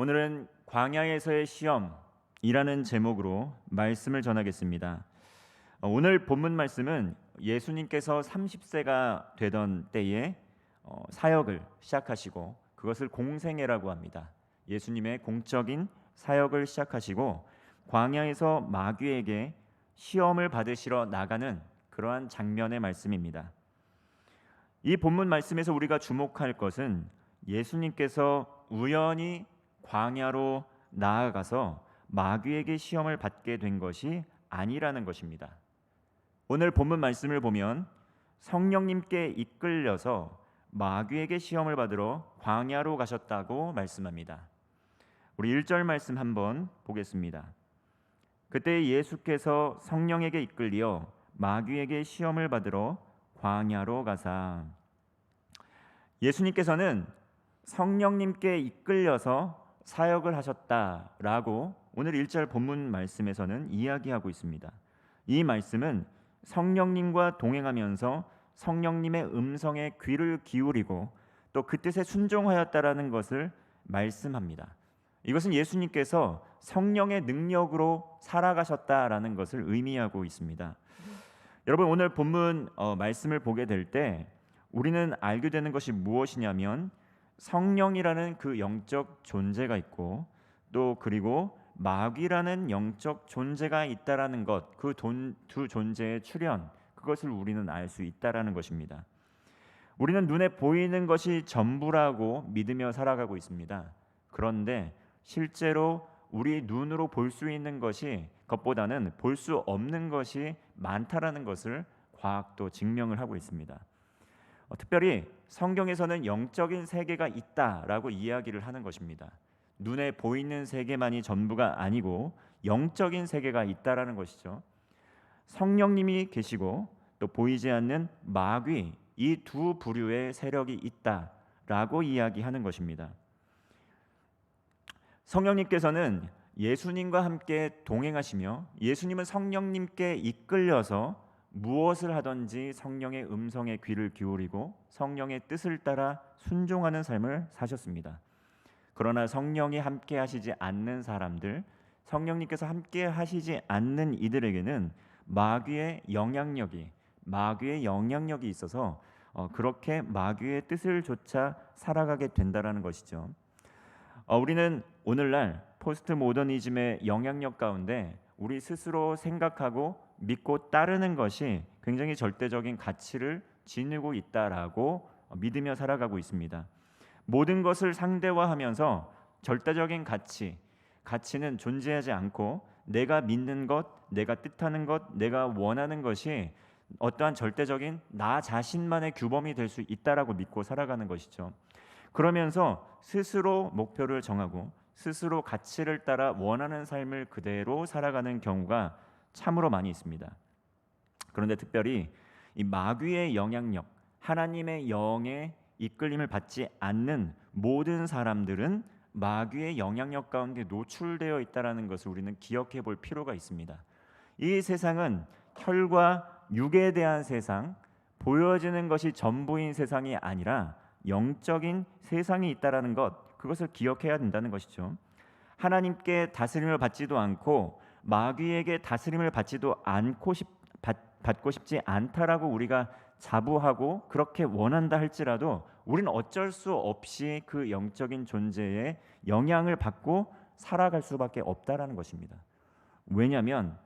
오늘은 광야에서의 시험이라는 제목으로 말씀을 전하겠습니다. 오늘 본문 말씀은 예수님께서 30세가 되던 때에 사역을 시작하시고 그것을 공생애라고 합니다. 예수님의 공적인 사역을 시작하시고 광야에서 마귀에게 시험을 받으시러 나가는 그러한 장면의 말씀입니다. 이 본문 말씀에서 우리가 주목할 것은 예수님께서 우연히 광야로 나아가서 마귀에게 시험을 받게 된 것이 아니라는 것입니다. 오늘 본문 말씀을 보면 성령님께 이끌려서 마귀에게 시험을 받으러 광야로 가셨다고 말씀합니다. 우리 1절 말씀 한번 보겠습니다. 그때 예수께서 성령에게 이끌려 마귀에게 시험을 받으러 광야로 가사. 예수님께서는 성령님께 이끌려서 사역을 하셨다라고 오늘 1절 본문 말씀에서는 이야기하고 있습니다. 이 말씀은 성령님과 동행하면서 성령님의 음성에 귀를 기울이고 또 그 뜻에 순종하였다라는 것을 말씀합니다. 이것은 예수님께서 성령의 능력으로 살아가셨다라는 것을 의미하고 있습니다. 여러분, 오늘 본문 말씀을 보게 될 때 우리는 알게 되는 것이 무엇이냐면 성령이라는 그 영적 존재가 있고 또 그리고 마귀라는 영적 존재가 있다라는 것, 그 두 존재의 출현, 그것을 우리는 알 수 있다라는 것입니다. 우리는 눈에 보이는 것이 전부라고 믿으며 살아가고 있습니다. 그런데 실제로 우리 눈으로 볼 수 있는 것이 것보다는 볼 수 없는 것이 많다라는 것을 과학도 증명을 하고 있습니다. 특별히 성경에서는 영적인 세계가 있다라고 이야기를 하는 것입니다. 눈에 보이는 세계만이 전부가 아니고 영적인 세계가 있다라는 것이죠. 성령님이 계시고 또 보이지 않는 마귀, 이 두 부류의 세력이 있다라고 이야기하는 것입니다. 성령님께서는 예수님과 함께 동행하시며 예수님은 성령님께 이끌려서 무엇을 하든지 성령의 음성에 귀를 기울이고 성령의 뜻을 따라 순종하는 삶을 사셨습니다. 그러나 성령이 함께 하시지 않는 사람들, 성령님께서 함께 하시지 않는 이들에게는 마귀의 영향력이 있어서 그렇게 마귀의 뜻을 좇아 살아가게 된다라는 것이죠. 우리는 오늘날 포스트 모더니즘의 영향력 가운데 우리 스스로 생각하고 믿고 따르는 것이 굉장히 절대적인 가치를 지니고 있다라고 믿으며 살아가고 있습니다. 모든 것을 상대화하면서 절대적인 가치는 존재하지 않고 내가 믿는 것, 내가 뜻하는 것, 내가 원하는 것이 어떠한 절대적인 나 자신만의 규범이 될 수 있다라고 믿고 살아가는 것이죠. 그러면서 스스로 목표를 정하고 스스로 가치를 따라 원하는 삶을 그대로 살아가는 경우가 참으로 많이 있습니다. 그런데 특별히 이 마귀의 영향력, 하나님의 영의 이끌림을 받지 않는 모든 사람들은 마귀의 영향력 가운데 노출되어 있다는 것을 우리는 기억해 볼 필요가 있습니다. 이 세상은 혈과 육에 대한 세상, 보여지는 것이 전부인 세상이 아니라 영적인 세상이 있다라는 것, 그것을 기억해야 된다는 것이죠. 하나님께 다스림을 받지도 않고 마귀에게 다스림을 받고 싶지 않다라고 우리가 자부하고 그렇게 원한다 할지라도 우리는 어쩔 수 없이 그 영적인 존재에 영향을 받고 살아갈 수밖에 없다라는 것입니다. 왜냐하면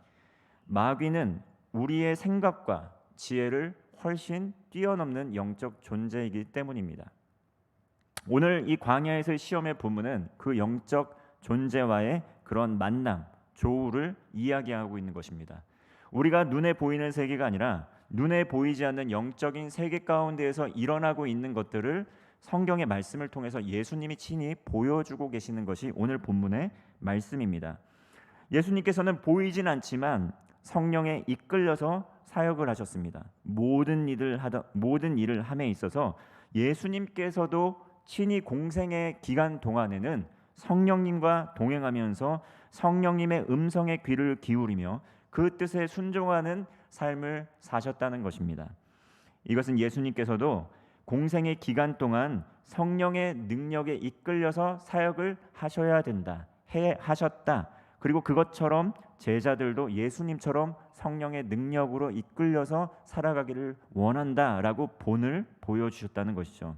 마귀는 우리의 생각과 지혜를 훨씬 뛰어넘는 영적 존재이기 때문입니다. 오늘 이 광야에서의 시험의 본문은 그 영적 존재와의 그런 만남, 조우를 이야기하고 있는 것입니다. 우리가 눈에 보이는 세계가 아니라 눈에 보이지 않는 영적인 세계 가운데에서 일어나고 있는 것들을 성경의 말씀을 통해서 예수님이 친히 보여주고 계시는 것이 오늘 본문의 말씀입니다. 예수님께서는 보이진 않지만 성령에 이끌려서 사역을 하셨습니다. 모든 일을 함에 있어서 예수님께서도 친히 공생의 기간 동안에는 성령님과 동행하면서 성령님의 음성에 귀를 기울이며 그 뜻에 순종하는 삶을 사셨다는 것입니다. 이것은 예수님께서도 공생의 기간 동안 성령의 능력에 이끌려서 사역을 하셔야 된다, 하셨다. 그리고 그것처럼 제자들도 예수님처럼 성령의 능력으로 이끌려서 살아가기를 원한다라고 본을 보여주셨다는 것이죠.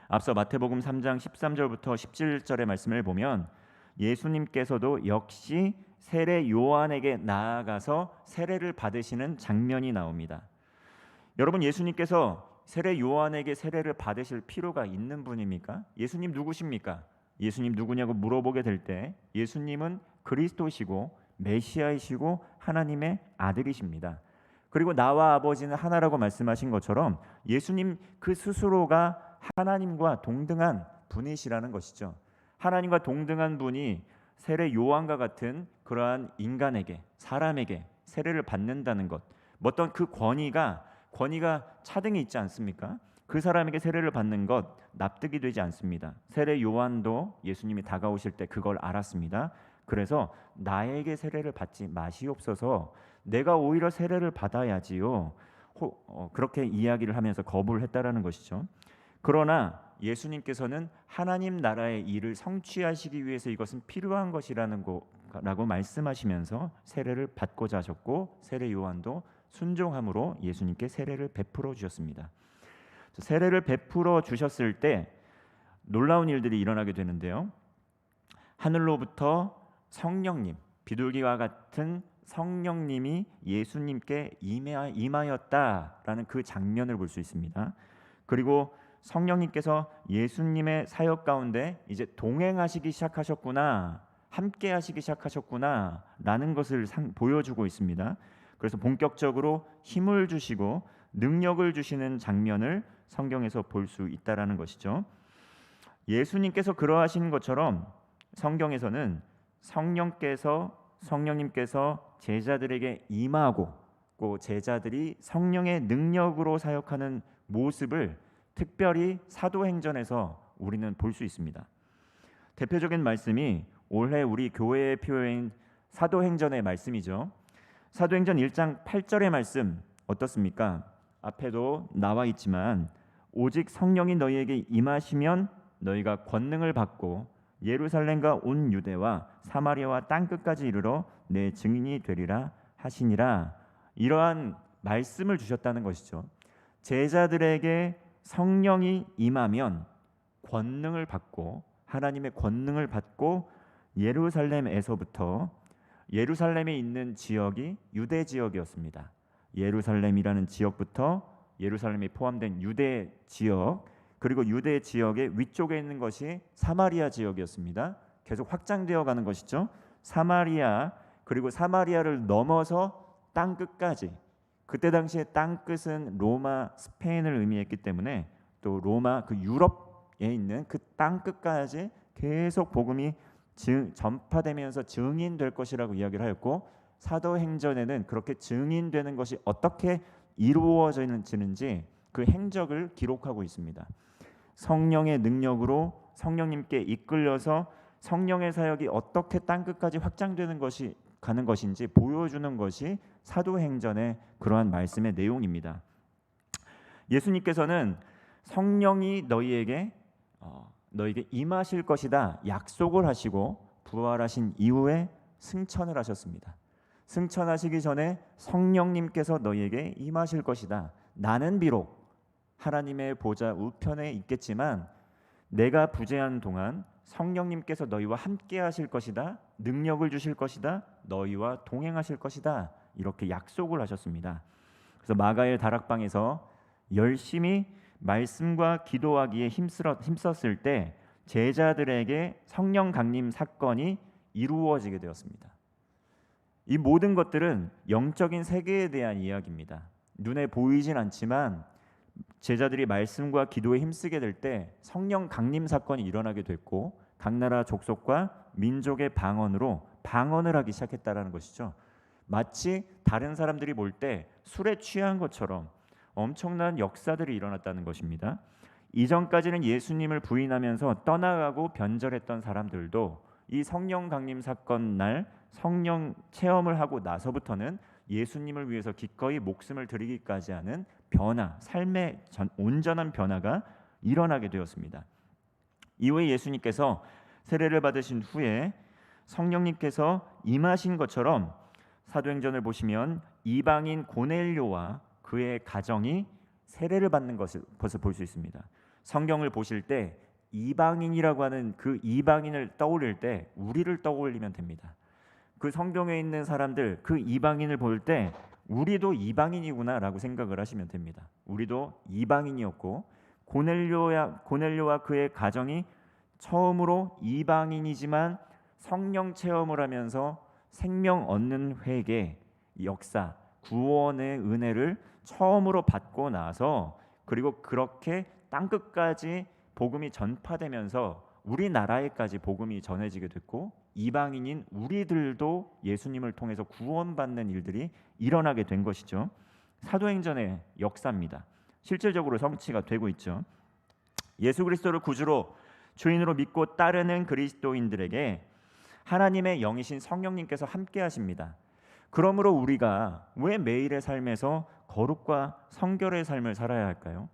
앞서 마태복음 3장 13절부터 17절의 말씀을 보면 예수님께서도 역시 세례 요한에게 나아가서 세례를 받으시는 장면이 나옵니다. 여러분, 예수님께서 세례 요한에게 세례를 받으실 필요가 있는 분입니까? 예수님 누구십니까? 예수님 누구냐고 물어보게 될 때 예수님은 그리스도시고 메시아이시고 하나님의 아들이십니다. 그리고 나와 아버지는 하나라고 말씀하신 것처럼 예수님 그 스스로가 하나님과 동등한 분이시라는 것이죠. 하나님과 동등한 분이 세례 요한과 같은 그러한 인간에게, 사람에게 세례를 받는다는 것, 어떤 그 권위가 차등이 있지 않습니까? 그 사람에게 세례를 받는 것 납득이 되지 않습니다. 세례 요한도 예수님이 다가오실 때 그걸 알았습니다. 그래서 나에게 세례를 받지 마시옵소서, 내가 오히려 세례를 받아야지요, 그렇게 이야기를 하면서 거부를 했다라는 것이죠. 그러나 예수님께서는 하나님 나라의 일을 성취하시기 위해서 이것은 필요한 것이라는 거라고 말씀하시면서 세례를 받고자 하셨고, 세례 요한도 순종함으로 예수님께 세례를 베풀어 주셨습니다. 세례를 베풀어 주셨을 때 놀라운 일들이 일어나게 되는데요. 하늘로부터 성령님, 비둘기와 같은 성령님이 예수님께 임하였다라는 그 장면을 볼 수 있습니다. 그리고 성령님께서 예수님의 사역 가운데 이제 동행하시기 시작하셨구나, 함께 하시기 시작하셨구나 라는 것을 보여주고 있습니다. 그래서 본격적으로 힘을 주시고 능력을 주시는 장면을 성경에서 볼 수 있다라는 것이죠. 예수님께서 그러하신 것처럼 성경에서는 성령님께서 제자들에게 임하고 또 제자들이 성령의 능력으로 사역하는 모습을 특별히 사도행전에서 우리는 볼 수 있습니다. 대표적인 말씀이 올해 우리 교회의 표인 사도행전의 말씀이죠. 사도행전 1장 8절의 말씀 어떻습니까? 앞에도 나와 있지만 오직 성령이 너희에게 임하시면 너희가 권능을 받고 예루살렘과 온 유대와 사마리아와 땅끝까지 이르러 내 증인이 되리라 하시니라. 이러한 말씀을 주셨다는 것이죠. 제자들에게 성령이 임하면 권능을 받고, 하나님의 권능을 받고 예루살렘에서부터, 예루살렘에 있는 지역이 유대 지역이었습니다. 예루살렘이라는 지역부터 예루살렘이 포함된 유대 지역, 그리고 유대 지역의 위쪽에 있는 것이 사마리아 지역이었습니다. 계속 확장되어 가는 것이죠. 사마리아, 그리고 사마리아를 넘어서 땅 끝까지. 그때 당시에 땅 끝은 로마, 스페인을 의미했기 때문에 또 로마, 그 유럽에 있는 그 땅 끝까지 계속 복음이 전파되면서 증인될 것이라고 이야기를 하였고, 사도행전에는 그렇게 증인되는 것이 어떻게 이루어지는지 그 행적을 기록하고 있습니다. 성령의 능력으로 성령님께 이끌려서 성령의 사역이 어떻게 땅끝까지 확장되는 것이 가는 것인지 보여주는 것이 사도행전의 그러한 말씀의 내용입니다. 예수님께서는 성령이 너희에게 임하실 것이다 약속을 하시고 부활하신 이후에 승천을 하셨습니다. 승천하시기 전에 성령님께서 너희에게 임하실 것이다. 나는 비록 하나님의 보좌 우편에 있겠지만 내가 부재한 동안 성령님께서 너희와 함께 하실 것이다. 능력을 주실 것이다. 너희와 동행하실 것이다. 이렇게 약속을 하셨습니다. 그래서 마가의 다락방에서 열심히 말씀과 기도하기에 힘썼을 때 제자들에게 성령 강림 사건이 이루어지게 되었습니다. 이 모든 것들은 영적인 세계에 대한 이야기입니다. 눈에 보이진 않지만 제자들이 말씀과 기도에 힘쓰게 될 때 성령 강림 사건이 일어나게 됐고, 각 나라 족속과 민족의 방언으로 방언을 하기 시작했다라는 것이죠. 마치 다른 사람들이 볼 때 술에 취한 것처럼 엄청난 역사들이 일어났다는 것입니다. 이전까지는 예수님을 부인하면서 떠나가고 변절했던 사람들도 이 성령 강림 사건 날 성령 체험을 하고 나서부터는 예수님을 위해서 기꺼이 목숨을 드리기까지 하는 변화, 삶의 온전한 변화가 일어나게 되었습니다. 이후에 예수님께서 세례를 받으신 후에 성령님께서 임하신 것처럼 사도행전을 보시면 이방인 고넬료와 그의 가정이 세례를 받는 것을 볼 수 있습니다. 성경을 보실 때 이방인이라고 하는 그 이방인을 떠올릴 때 우리를 떠올리면 됩니다. 그 성경에 있는 사람들, 그 이방인을 볼 때 우리도 이방인이구나라고 생각을 하시면 됩니다. 우리도 이방인이었고 고넬료와 그의 가정이 처음으로 이방인이지만 성령 체험을 하면서 생명 얻는 회개, 역사, 구원의 은혜를 처음으로 받고 나서 그리고 그렇게 땅끝까지 복음이 전파되면서 우리나라에까지 복음이 전해지게 됐고 이방인인 우리들도 예수님을 통해서 구원받는 일들이 일어나게 된 것이죠. 사도행전의 역사입니다. 실질적으로 성취가 되고 있죠. 예수 그리스도를 구주로 주인으로 믿고 따르는 그리스도인들에게 하나님의 영이신 성령님께서 함께 하십니다. 그러므로 우리가 왜 매일의 삶에서 거룩과 성결의 삶을 살아야 할까요?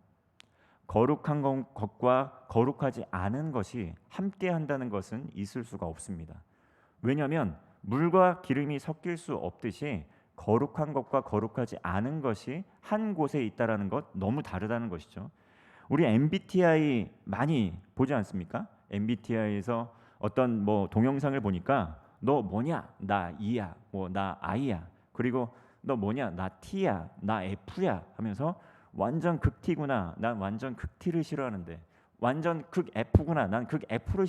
거룩한 것과 거룩하지 않은 것이 함께 한다는 것은 있을 수가 없습니다. 왜냐하면 물과 기름이 섞일 수 없듯이 거룩한 것과 거룩하지 않은 것이 한 곳에 있다라는 것 너무 다르다는 것이죠. 우리 MBTI 많이 보지 않습니까? MBTI에서 어떤 동영상을 보니까 너 뭐냐? 나 E야. 나 I야. 그리고 너 뭐냐? 나 T야. 나 F야. 하면서 완전 극 T구나. 난 완전 극 T를 싫어하는데 완전 극 F구나. 난 극 F를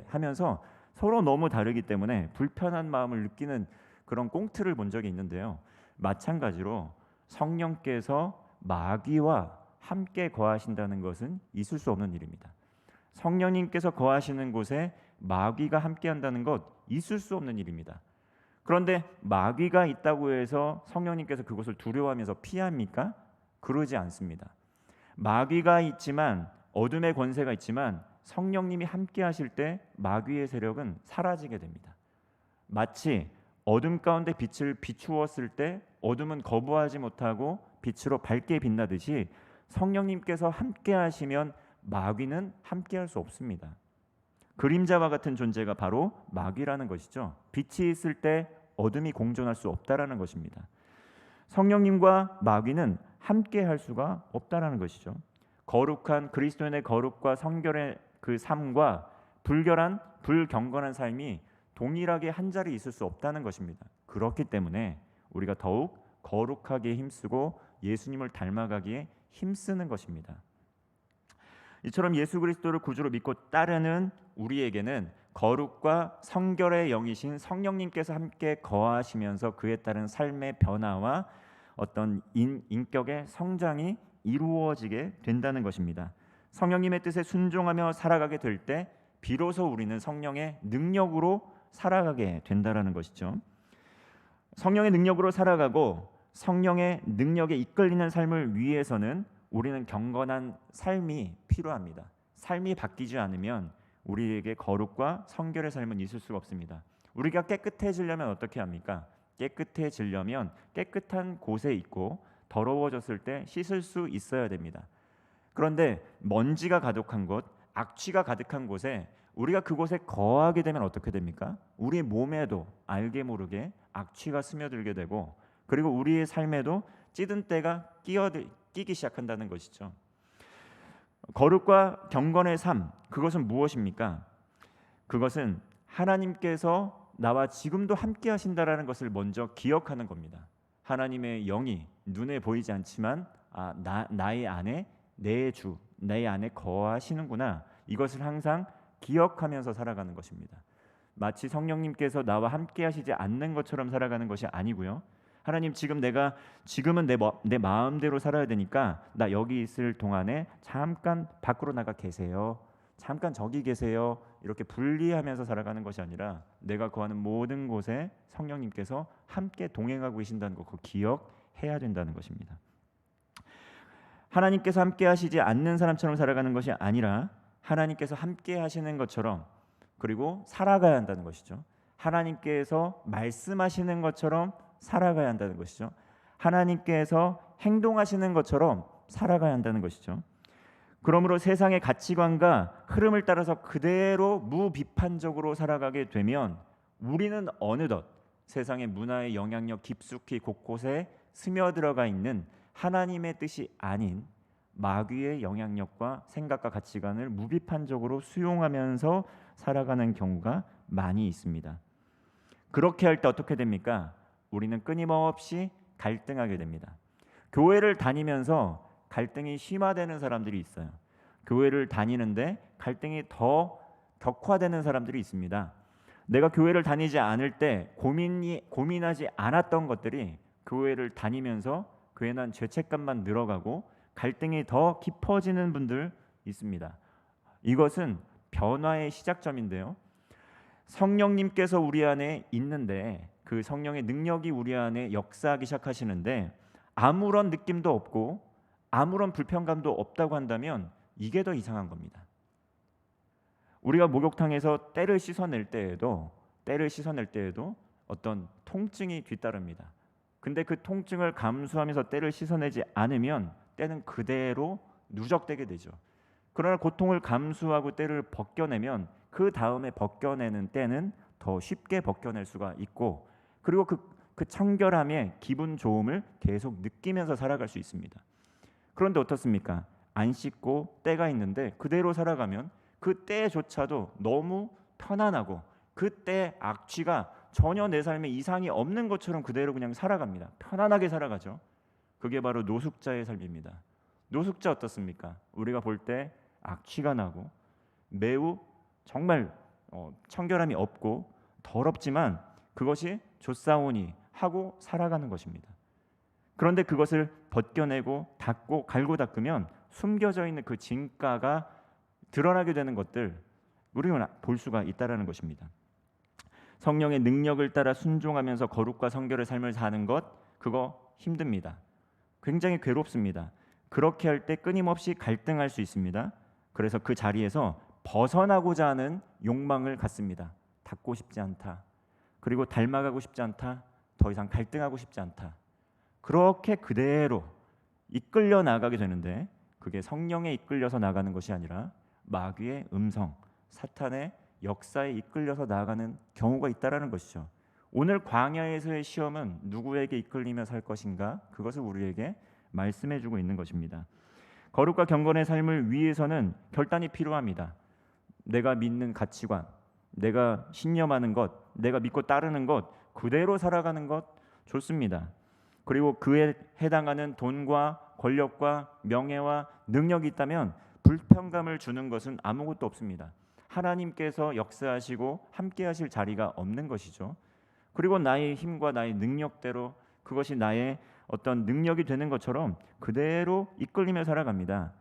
하면서 서로 너무 다르기 때문에 불편한 마음을 느끼는 그런 꽁트를 본 적이 있는데요. 마찬가지로 성령께서 마귀와 함께 거하신다는 것은 있을 수 없는 일입니다. 성령님께서 거하시는 곳에 마귀가 함께 한다는 것 있을 수 없는 일입니다. 그런데 마귀가 있다고 해서 성령님께서 그것을 두려워하면서 피합니까? 그러지 않습니다. 마귀가 있지만 어둠의 권세가 있지만 성령님이 함께 하실 때 마귀의 세력은 사라지게 됩니다. 마치 어둠 가운데 빛을 비추었을 때 어둠은 거부하지 못하고 빛으로 밝게 빛나듯이 성령님께서 함께 하시면 마귀는 함께 할 수 없습니다. 그림자와 같은 존재가 바로 마귀라는 것이죠. 빛이 있을 때 어둠이 공존할 수 없다라는 것입니다. 성령님과 마귀는 함께 할 수가 없다라는 것이죠. 거룩한 그리스도인의 거룩과 성결의 그 삶과 불경건한 삶이 동일하게 한 자리에 있을 수 없다는 것입니다. 그렇기 때문에 우리가 더욱 거룩하게 힘쓰고 예수님을 닮아가기에 힘쓰는 것입니다. 이처럼 예수 그리스도를 구주로 믿고 따르는 우리에게는 거룩과 성결의 영이신 성령님께서 함께 거하시면서 그에 따른 삶의 변화와 어떤 인격의 성장이 이루어지게 된다는 것입니다. 성령님의 뜻에 순종하며 살아가게 될 때 비로소 우리는 성령의 능력으로 살아가게 된다는 것이죠. 성령의 능력으로 살아가고 성령의 능력에 이끌리는 삶을 위해서는 우리는 경건한 삶이 필요합니다. 삶이 바뀌지 않으면 우리에게 거룩과 성결의 삶은 있을 수가 없습니다. 우리가 깨끗해지려면 어떻게 합니까? 깨끗해지려면 깨끗한 곳에 있고 더러워졌을 때 씻을 수 있어야 됩니다. 그런데 먼지가 가득한 곳, 악취가 가득한 곳에 우리가 그곳에 거하게 되면 어떻게 됩니까? 우리 몸에도 알게 모르게 악취가 스며들게 되고 그리고 우리의 삶에도 찌든 때가 끼기 시작한다는 것이죠. 거룩과 경건의 삶, 그것은 무엇입니까? 그것은 하나님께서 나와 지금도 함께 하신다라는 것을 먼저 기억하는 겁니다. 하나님의 영이 눈에 보이지 않지만 나의 안에 내 주, 내 안에 거하시는구나. 이것을 항상 기억하면서 살아가는 것입니다. 마치 성령님께서 나와 함께 하시지 않는 것처럼 살아가는 것이 아니고요. 하나님 지금은 내 마음대로 살아야 되니까 나 여기 있을 동안에 잠깐 밖으로 나가 계세요. 잠깐 저기 계세요. 이렇게 분리하면서 살아가는 것이 아니라 내가 거하는 모든 곳에 성령님께서 함께 동행하고 계신다는 것 그거 기억해야 된다는 것입니다. 하나님께서 함께 하시지 않는 사람처럼 살아가는 것이 아니라 하나님께서 함께 하시는 것처럼 그리고 살아가야 한다는 것이죠. 하나님께서 말씀하시는 것처럼 살아가야 한다는 것이죠. 하나님께서 행동하시는 것처럼 살아가야 한다는 것이죠. 그러므로 세상의 가치관과 흐름을 따라서 그대로 무비판적으로 살아가게 되면 우리는 어느덧 세상의 문화의 영향력 깊숙이 곳곳에 스며들어가 있는 하나님의 뜻이 아닌 마귀의 영향력과 생각과 가치관을 무비판적으로 수용하면서 살아가는 경우가 많이 있습니다. 그렇게 할 때 어떻게 됩니까? 우리는 끊임없이 갈등하게 됩니다. 교회를 다니면서 갈등이 심화되는 사람들이 있어요. 교회를 다니는데 갈등이 더 격화되는 사람들이 있습니다. 내가 교회를 다니지 않을 때 고민하지 않았던 것들이 교회를 다니면서 교회에 대한 죄책감만 늘어가고 갈등이 더 깊어지는 분들 있습니다. 이것은 변화의 시작점인데요. 성령님께서 우리 안에 있는데 그 성령의 능력이 우리 안에 역사하기 시작하시는데 아무런 느낌도 없고 아무런 불편감도 없다고 한다면 이게 더 이상한 겁니다. 우리가 목욕탕에서 때를 씻어낼 때에도 어떤 통증이 뒤따릅니다. 근데 그 통증을 감수하면서 때를 씻어내지 않으면 때는 그대로 누적되게 되죠. 그러나 고통을 감수하고 때를 벗겨내면 그 다음에 벗겨내는 때는 더 쉽게 벗겨낼 수가 있고, 그리고 그 청결함의 기분 좋음을 계속 느끼면서 살아갈 수 있습니다. 그런데 어떻습니까? 안 씻고 때가 있는데 그대로 살아가면 그 때조차도 너무 편안하고 그 때의 악취가 전혀 내 삶에 이상이 없는 것처럼 그대로 그냥 살아갑니다. 편안하게 살아가죠. 그게 바로 노숙자의 삶입니다. 노숙자 어떻습니까? 우리가 볼 때 악취가 나고 매우 정말 청결함이 없고 더럽지만 그것이 좋사오니 하고 살아가는 것입니다. 그런데 그것을 벗겨내고 닦고 갈고 닦으면 숨겨져 있는 그 진가가 드러나게 되는 것들 우리는 볼 수가 있다라는 것입니다. 성령의 능력을 따라 순종하면서 거룩과 성결의 삶을 사는 것, 그거 힘듭니다. 굉장히 괴롭습니다. 그렇게 할 때 끊임없이 갈등할 수 있습니다. 그래서 그 자리에서 벗어나고자 하는 욕망을 갖습니다. 닿고 싶지 않다. 그리고 닮아가고 싶지 않다. 더 이상 갈등하고 싶지 않다. 그렇게 그대로 이끌려 나가게 되는데 그게 성령에 이끌려서 나가는 것이 아니라 마귀의 음성, 사탄의 역사에 이끌려서 나가는 경우가 있다라는 것이죠. 오늘 광야에서의 시험은 누구에게 이끌리며 살 것인가? 그것을 우리에게 말씀해주고 있는 것입니다. 거룩과 경건의 삶을 위해서는 결단이 필요합니다. 내가 믿는 가치관, 내가 신념하는 것, 내가 믿고 따르는 것 그대로 살아가는 것 좋습니다. 그리고 그에 해당하는 돈과 권력과 명예와 능력이 있다면 불편감을 주는 것은 아무것도 없습니다. 하나님께서 역사하시고 함께하실 자리가 없는 것이죠. 그리고 나의 힘과 나의 능력대로 그것이 나의 어떤 능력이 되는 것처럼 그대로 이끌리며 살아갑니다.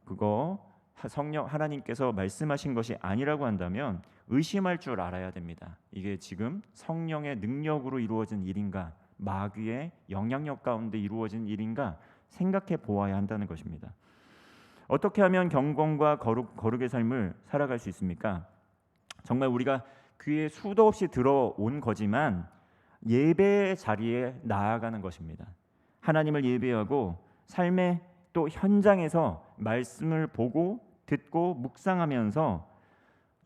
그거 성령 하나님께서 말씀하신 것이 아니라고 한다면 의심할 줄 알아야 됩니다. 이게 지금 성령의 능력으로 이루어진 일인가, 마귀의 영향력 가운데 이루어진 일인가 생각해 보아야 한다는 것입니다. 어떻게 하면 경건과 거룩의 삶을 살아갈 수 있습니까? 정말 우리가 귀에 수도 없이 들어온 거지만 예배의 자리에 나아가는 것입니다. 하나님을 예배하고 삶의 또 현장에서 말씀을 보고 듣고 묵상하면서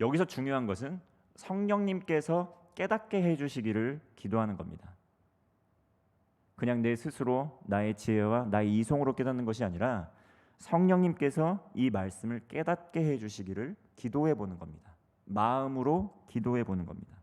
여기서 중요한 것은 성령님께서 깨닫게 해주시기를 기도하는 겁니다. 그냥 내 스스로 나의 지혜와 나의 이성으로 깨닫는 것이 아니라 성령님께서 이 말씀을 깨닫게 해주시기를 기도해 보는 겁니다. 마음으로 기도해 보는 겁니다.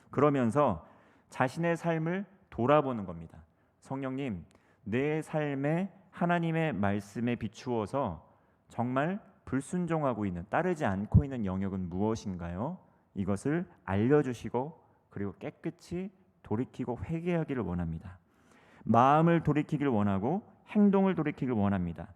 그러면서 자신의 삶을 돌아보는 겁니다. 성령님, 내 삶에 하나님의 말씀에 비추어서 정말 불순종하고 있는, 따르지 않고 있는 영역은 무엇인가요? 이것을 알려주시고 그리고 깨끗이 돌이키고 회개하기를 원합니다. 마음을 돌이키기를 원하고 행동을 돌이키기를 원합니다.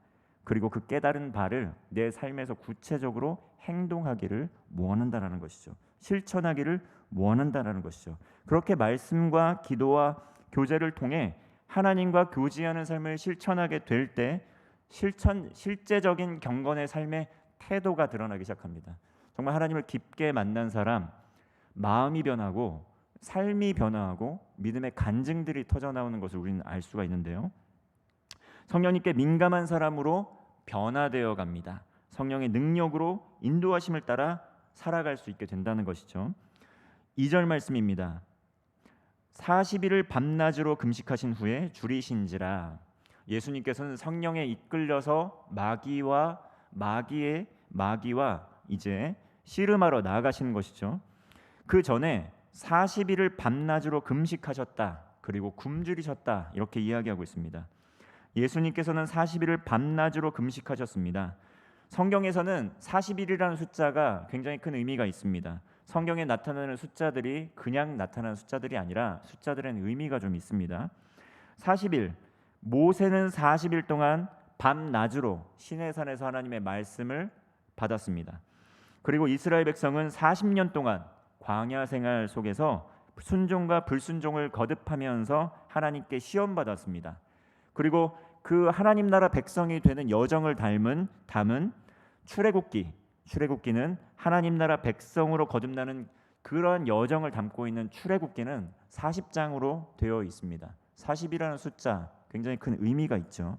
그리고 그 깨달은 바를 내 삶에서 구체적으로 행동하기를 원한다는 것이죠. 실천하기를 원한다는 것이죠. 그렇게 말씀과 기도와 교제를 통해 하나님과 교제하는 삶을 실천하게 될 때 실제적인 경건의 삶의 태도가 드러나기 시작합니다. 정말 하나님을 깊게 만난 사람, 마음이 변하고 삶이 변화하고 믿음의 간증들이 터져나오는 것을 우리는 알 수가 있는데요. 성령님께 민감한 사람으로 변화되어 갑니다. 성령의 능력으로 인도하심을 따라 살아갈 수 있게 된다는 것이죠. 2절 말씀입니다. 40일을 밤낮으로 금식하신 후에 줄이신지라. 예수님께서는 성령에 이끌려서 마귀와 이제 씨름하러 나아가시는 것이죠. 그 전에 40일을 밤낮으로 금식하셨다. 그리고 굶주리셨다. 이렇게 이야기하고 있습니다. 예수님께서는 40일을 밤낮으로 금식하셨습니다. 성경에서는 40일이라는 숫자가 굉장히 큰 의미가 있습니다. 성경에 나타나는 숫자들이 그냥 나타나는 숫자들이 아니라 숫자들에는 의미가 좀 있습니다. 40일, 모세는 40일 동안 밤낮으로 시내산에서 하나님의 말씀을 받았습니다. 그리고 이스라엘 백성은 40년 동안 광야 생활 속에서 순종과 불순종을 거듭하면서 하나님께 시험받았습니다. 그리고 그 하나님 나라 백성이 되는 여정을 담은 출애굽기는 하나님 나라 백성으로 거듭나는 그런 여정을 담고 있는 출애굽기는 40장으로 되어 있습니다. 40이라는 숫자 굉장히 큰 의미가 있죠.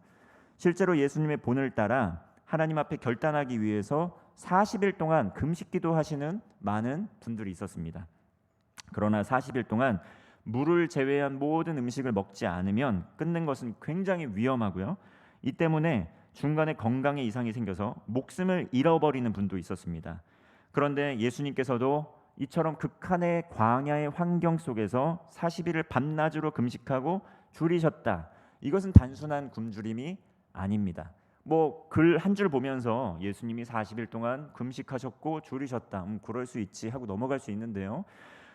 실제로 예수님의 본을 따라 하나님 앞에 결단하기 위해서 40일 동안 금식기도 하시는 많은 분들이 있었습니다. 그러나 40일 동안 물을 제외한 모든 음식을 먹지 않으면 끊는 것은 굉장히 위험하고요. 이 때문에 중간에 건강에 이상이 생겨서 목숨을 잃어버리는 분도 있었습니다. 그런데 예수님께서도 이처럼 극한의 광야의 환경 속에서 40일을 밤낮으로 금식하고 줄이셨다. 이것은 단순한 굶주림이 아닙니다. 글 한 줄 보면서 예수님이 40일 동안 금식하셨고 줄이셨다. 그럴 수 있지 하고 넘어갈 수 있는데요.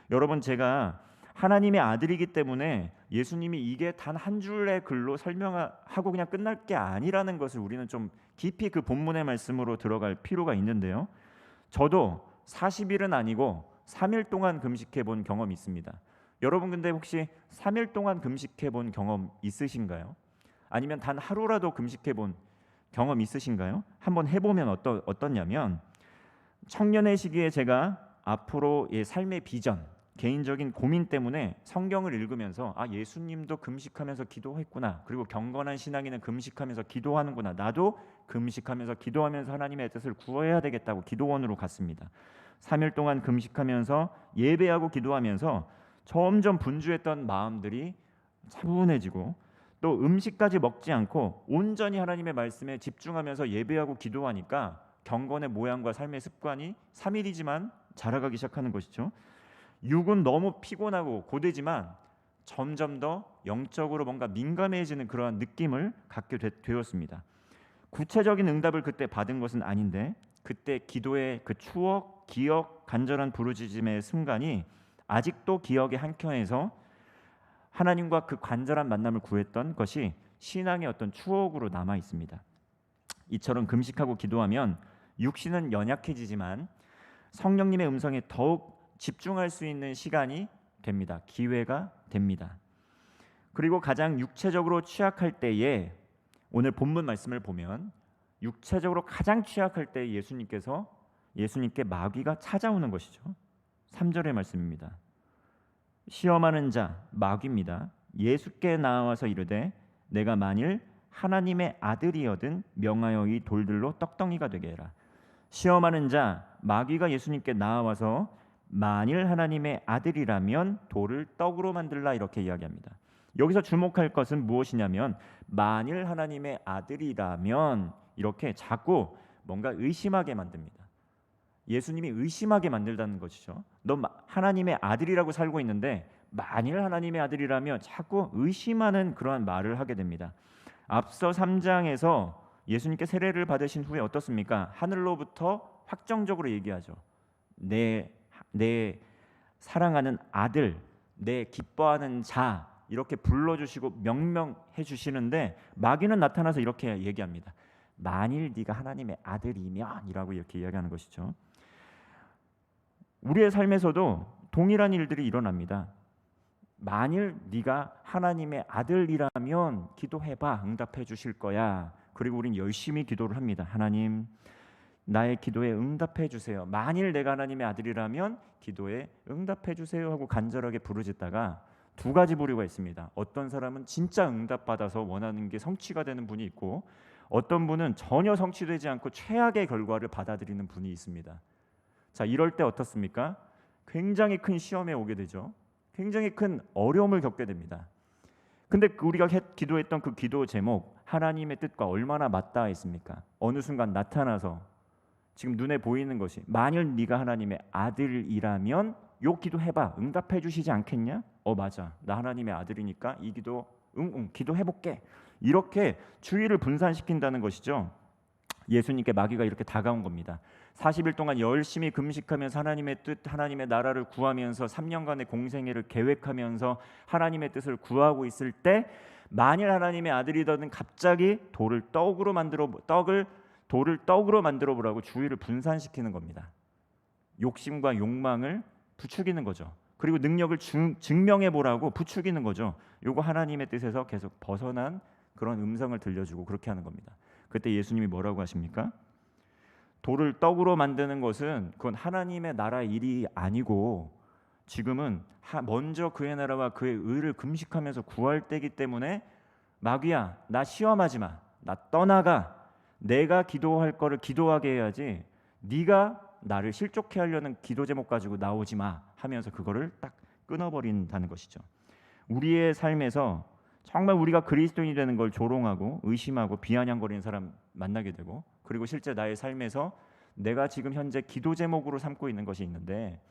여러분, 제가 하나님의 아들이기 때문에 예수님이 이게 단 한 줄의 글로 설명하고 그냥 끝날 게 아니라는 것을 우리는 좀 깊이 그 본문의 말씀으로 들어갈 필요가 있는데요. 저도 40일은 아니고 3일 동안 금식해 본 경험이 있습니다. 여러분, 근데 혹시 3일 동안 금식해 본 경험 있으신가요? 아니면 단 하루라도 금식해 본 경험 있으신가요? 한번 해보면 어떠냐면, 청년의 시기에 제가 앞으로의 삶의 비전, 개인적인 고민 때문에 성경을 읽으면서 예수님도 금식하면서 기도했구나. 그리고 경건한 신앙인은 금식하면서 기도하는구나. 나도 금식하면서 기도하면서 하나님의 뜻을 구해야 되겠다고 기도원으로 갔습니다. 3일 동안 금식하면서 예배하고 기도하면서 점점 분주했던 마음들이 차분해지고, 또 음식까지 먹지 않고 온전히 하나님의 말씀에 집중하면서 예배하고 기도하니까 경건의 모양과 삶의 습관이 3일이지만 자라가기 시작하는 것이죠. 육은 너무 피곤하고 고되지만 점점 더 영적으로 뭔가 민감해지는 그러한 느낌을 갖게 되었습니다. 구체적인 응답을 그때 받은 것은 아닌데, 그때 기도의 그 추억, 기억, 간절한 부르짖음의 순간이 아직도 기억의 한켠에서 하나님과 그 간절한 만남을 구했던 것이 신앙의 어떤 추억으로 남아 있습니다. 이처럼 금식하고 기도하면 육신은 연약해지지만 성령님의 음성에 더욱 집중할 수 있는 시간이 됩니다. 기회가 됩니다. 그리고 가장 육체적으로 취약할 때에, 오늘 본문 말씀을 보면 육체적으로 가장 취약할 때 예수님께 마귀가 찾아오는 것이죠. 3절의 말씀입니다. 시험하는 자, 마귀입니다. 예수께 나와서 이르되 내가 만일 하나님의 아들이여든 명하여 이 돌들로 떡덩이가 되게 해라. 시험하는 자, 마귀가 예수님께 나와서 만일 하나님의 아들이라면 돌을 떡으로 만들라, 이렇게 이야기합니다. 여기서 주목할 것은 무엇이냐면, 만일 하나님의 아들이라면 이렇게 자꾸 뭔가 의심하게 만듭니다. 예수님이 의심하게 만들다는 것이죠. 너 하나님의 아들이라고 살고 있는데 만일 하나님의 아들이라면 자꾸 의심하는 그러한 말을 하게 됩니다. 앞서 3장에서 예수님께 세례를 받으신 후에 어떻습니까? 하늘로부터 확정적으로 얘기하죠. 내 사랑하는 아들, 내 기뻐하는 자, 이렇게 불러주시고 명명해 주시는데, 마귀는 나타나서 이렇게 얘기합니다. 만일 네가 하나님의 아들이면, 이라고 이렇게 이야기하는 것이죠. 우리의 삶에서도 동일한 일들이 일어납니다. 만일 네가 하나님의 아들이라면 기도해봐, 응답해 주실 거야. 그리고 우린 열심히 기도를 합니다. 하나님, 나의 기도에 응답해 주세요. 만일 내가 하나님의 아들이라면 기도에 응답해 주세요 하고 간절하게 부르짖다가 두 가지 부류가 있습니다. 어떤 사람은 진짜 응답받아서 원하는 게 성취가 되는 분이 있고, 어떤 분은 전혀 성취되지 않고 최악의 결과를 받아들이는 분이 있습니다. 자, 이럴 때 어떻습니까? 굉장히 큰 시험에 오게 되죠. 굉장히 큰 어려움을 겪게 됩니다. 근데 우리가 기도했던 그 기도 제목, 하나님의 뜻과 얼마나 맞닿아 있습니까? 어느 순간 나타나서 지금 눈에 보이는 것이, 만일 네가 하나님의 아들이라면 요 기도 해봐, 응답해 주시지 않겠냐? 맞아, 나 하나님의 아들이니까 이 기도 기도해볼게. 이렇게 주의를 분산시킨다는 것이죠. 예수님께 마귀가 이렇게 다가온 겁니다. 40일 동안 열심히 금식하면서 하나님의 뜻, 하나님의 나라를 구하면서 3년간의 공생애를 계획하면서 하나님의 뜻을 구하고 있을 때, 만일 하나님의 아들이더든 갑자기 돌을 떡으로 만들어 보라고 주의를 분산시키는 겁니다. 욕심과 욕망을 부추기는 거죠. 그리고 능력을 증명해 보라고 부추기는 거죠. 요거 하나님의 뜻에서 계속 벗어난 그런 음성을 들려주고 그렇게 하는 겁니다. 그때 예수님이 뭐라고 하십니까? 돌을 떡으로 만드는 것은 그건 하나님의 나라 일이 아니고 지금은 먼저 그의 나라와 그의 의를 금식하면서 구할 때이기 때문에 마귀야, 나 시험하지 마. 나 떠나가. 내가 기도할 거를 기도하게 해야지 네가 나를 실족해 하려는 기도 제목 가지고 나오지 마 하면서 그거를 딱 끊어버린다는 것이죠. 우리의 삶에서 정말 우리가 그리스도인이 되는 걸 조롱하고 의심하고 비아냥거리는 사람 만나게 되고, 그리고 실제 나의 삶에서 내가 지금 현재 기도 제목으로 삼고 있는 것이 있는데,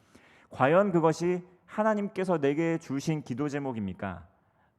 과연 그것이 하나님께서 내게 주신 기도 제목입니까?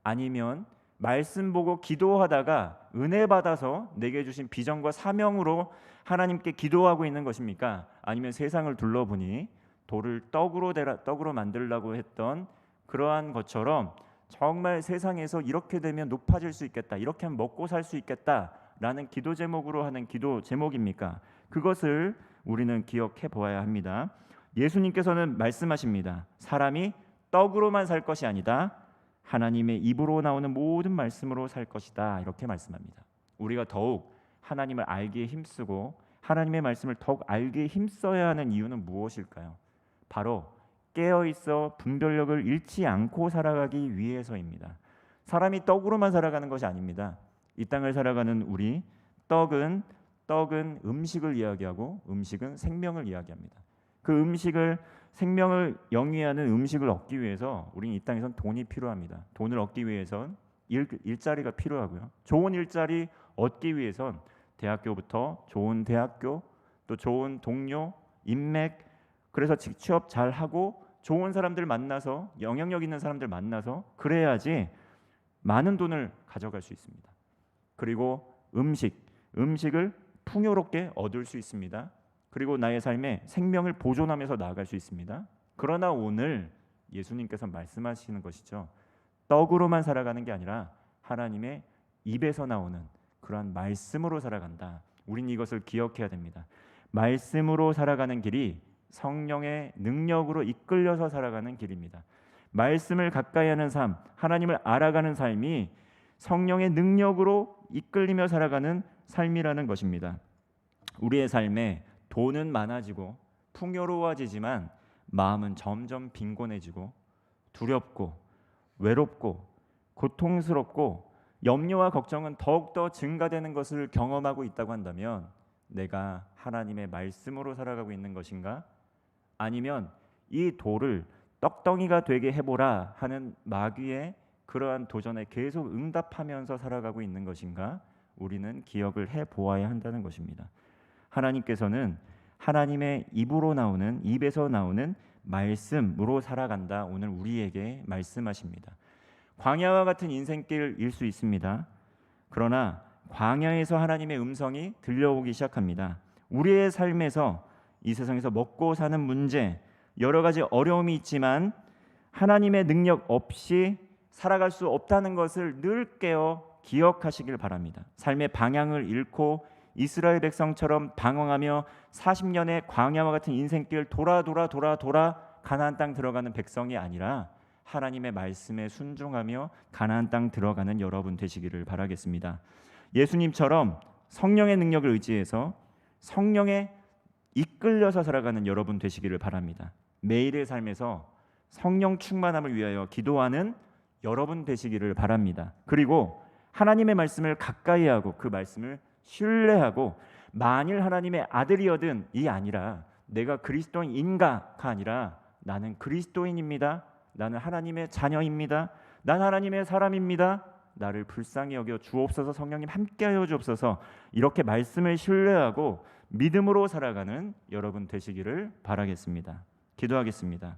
아니면 말씀 보고 기도하다가 은혜 받아서 내게 주신 비전과 사명으로 하나님께 기도하고 있는 것입니까? 아니면 세상을 둘러보니 돌을 떡으로 만들려고 했던 그러한 것처럼 정말 세상에서 이렇게 되면 높아질 수 있겠다, 이렇게 하면 먹고 살 수 있겠다라는 기도 제목으로 하는 기도 제목입니까? 그것을 우리는 기억해 보아야 합니다. 예수님께서는 말씀하십니다. 사람이 떡으로만 살 것이 아니다, 하나님의 입으로 나오는 모든 말씀으로 살 것이다, 이렇게 말씀합니다. 우리가 더욱 하나님을 알기에 힘쓰고 하나님의 말씀을 더욱 알기에 힘써야 하는 이유는 무엇일까요? 바로 깨어있어 분별력을 잃지 않고 살아가기 위해서입니다. 사람이 떡으로만 살아가는 것이 아닙니다. 이 땅을 살아가는 우리, 떡은 음식을 이야기하고 음식은 생명을 이야기합니다. 그 음식을, 생명을 영위하는 음식을 얻기 위해서 우리는 이 땅에선 돈이 필요합니다. 돈을 얻기 위해선 일자리가 필요하고요. 좋은 일자리 얻기 위해선 대학교부터 좋은 대학교, 또 좋은 동료, 인맥, 그래서 취업 잘 하고 좋은 사람들 만나서, 영향력 있는 사람들 만나서 그래야지 많은 돈을 가져갈 수 있습니다. 그리고 음식을 풍요롭게 얻을 수 있습니다. 그리고 나의 삶에 생명을 보존하면서 나아갈 수 있습니다. 그러나 오늘 예수님께서 말씀하시는 것이죠. 떡으로만 살아가는 게 아니라 하나님의 입에서 나오는 그러한 말씀으로 살아간다. 우린 이것을 기억해야 됩니다. 말씀으로 살아가는 길이 성령의 능력으로 이끌려서 살아가는 길입니다. 말씀을 가까이 하는 삶, 하나님을 알아가는 삶이 성령의 능력으로 이끌리며 살아가는 삶이라는 것입니다. 우리의 삶에 돈은 많아지고 풍요로워지지만 마음은 점점 빈곤해지고 두렵고 외롭고 고통스럽고 염려와 걱정은 더욱더 증가되는 것을 경험하고 있다고 한다면, 내가 하나님의 말씀으로 살아가고 있는 것인가? 아니면 이 돌을 떡덩이가 되게 해보라 하는 마귀의 그러한 도전에 계속 응답하면서 살아가고 있는 것인가? 우리는 기억을 해보아야 한다는 것입니다. 하나님께서는 하나님의 입에서 나오는 말씀으로 살아간다, 오늘 우리에게 말씀하십니다. 광야와 같은 인생길일 수 있습니다. 그러나 광야에서 하나님의 음성이 들려오기 시작합니다. 우리의 삶에서 이 세상에서 먹고 사는 문제, 여러 가지 어려움이 있지만 하나님의 능력 없이 살아갈 수 없다는 것을 늘 깨어 기억하시길 바랍니다. 삶의 방향을 잃고 이스라엘 백성처럼 방황하며 40년의 광야와 같은 인생길 돌아 가나안 땅 들어가는 백성이 아니라 하나님의 말씀에 순종하며 가나안 땅 들어가는 여러분 되시기를 바라겠습니다. 예수님처럼 성령의 능력을 의지해서 성령에 이끌려서 살아가는 여러분 되시기를 바랍니다. 매일의 삶에서 성령 충만함을 위하여 기도하는 여러분 되시기를 바랍니다. 그리고 하나님의 말씀을 가까이 하고 그 말씀을 신뢰하고 만일 하나님의 아들이어든 이 아니라 내가 그리스도인인가가 아니라 나는 그리스도인입니다. 나는 하나님의 자녀입니다. 난 하나님의 사람입니다. 나를 불쌍히 여겨 주옵소서. 성령님 함께하여 주옵소서. 이렇게 말씀을 신뢰하고 믿음으로 살아가는 여러분 되시기를 바라겠습니다. 기도하겠습니다.